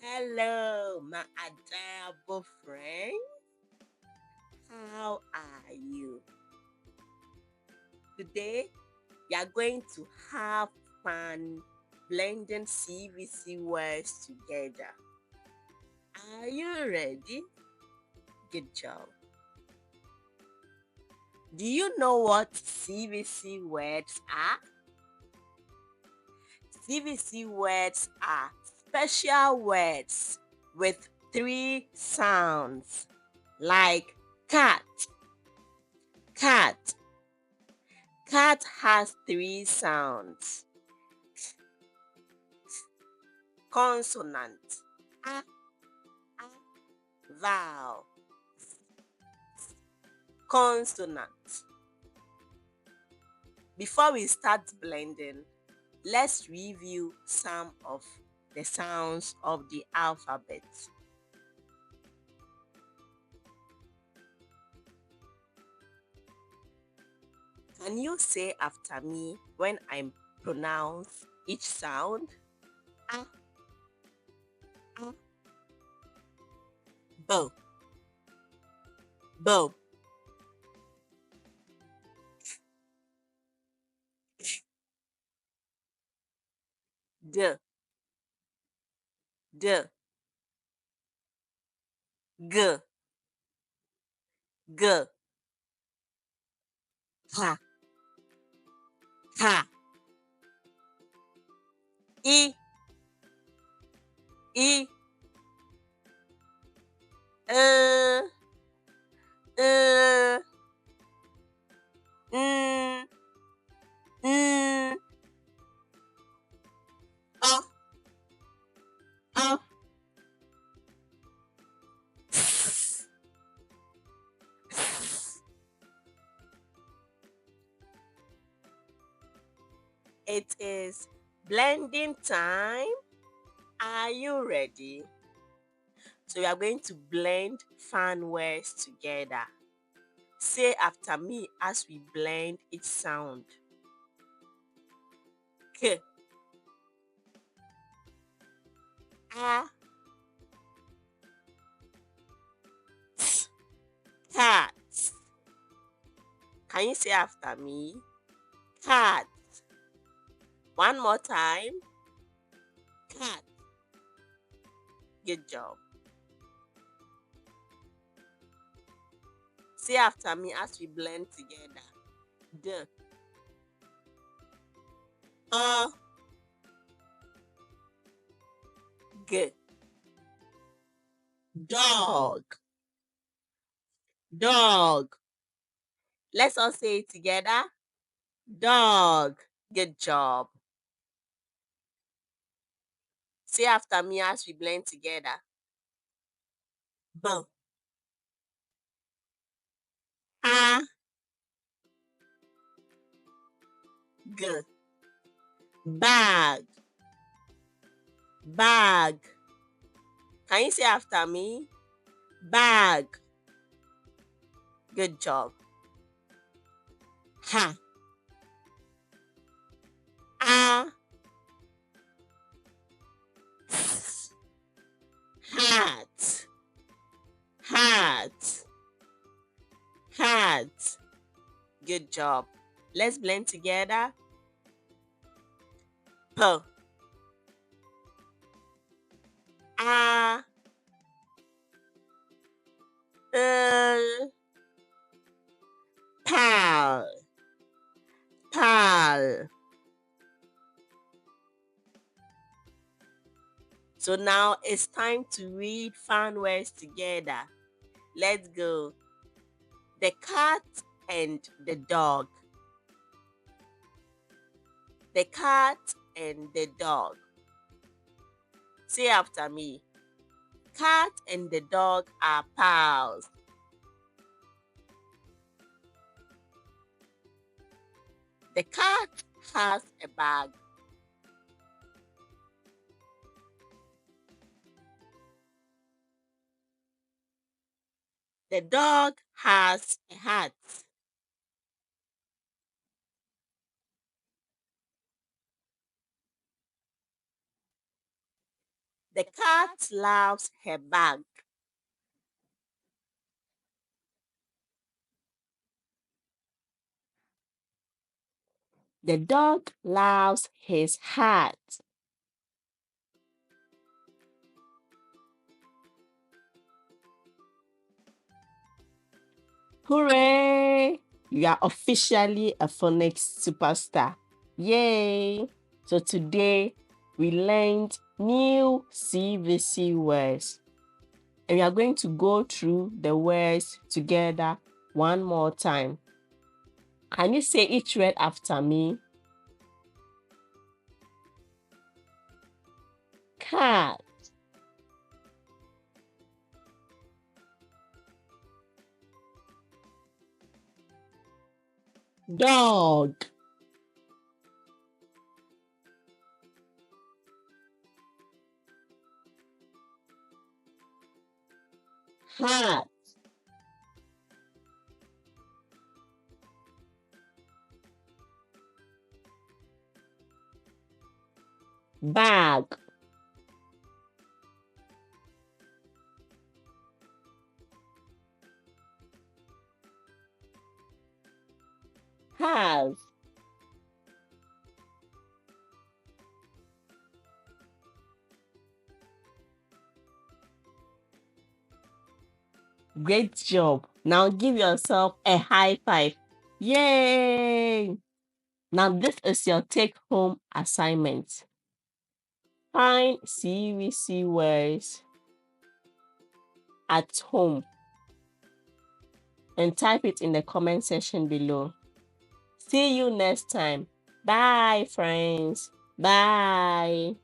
Hello, my adorable friend. How are you? Today, we are going to have fun blending CVC words together. Are you ready? Good job. Do you know what CVC words are? CVC words are special words with three sounds, like cat, cat. Cat has three sounds. Consonant, a, a, vowel, consonant. Before we start blending, let's review some of the sounds of the alphabet. Can you say after me when I pronounce each sound? A, a, bo, bo, d, d, g, g, ha, ha, I, I, uh, uh, mm, mm, uh, uh. It is blending time. Are you ready? So we are going to blend fun words together. Say after me as we blend each sound. K, a, t, cat. Can you say after me? Cat. One more time. Cat. Good job. Say after me as we blend together. D, g, dog, dog. Let's all say it together. Dog. Good job. Say after me as we blend together. B, a, g, bag, bag. Can you say after me? Bag. Good job. Ha, a, hat, hat, hat. Good job. Let's blend together. P, a, pal, pal. So now it's time to read fun words together. Let's go. The cat and the dog. The cat and the dog. Say after me. Cat and the dog are pals. The cat has a bag. The dog has a hat. The cat loves her bag. The dog loves his hat. Hooray! You are officially a phonics superstar. Yay! So today we learned new CVC words. And we are going to go through the words together one more time. Can you say each word after me? Cat, dog, hat, bag, have. Great job. Now give yourself a high five. Yay! Now this is your take-home assignment. Find CVC words at home and type it in the comment section below. See you next time. Bye, friends. Bye.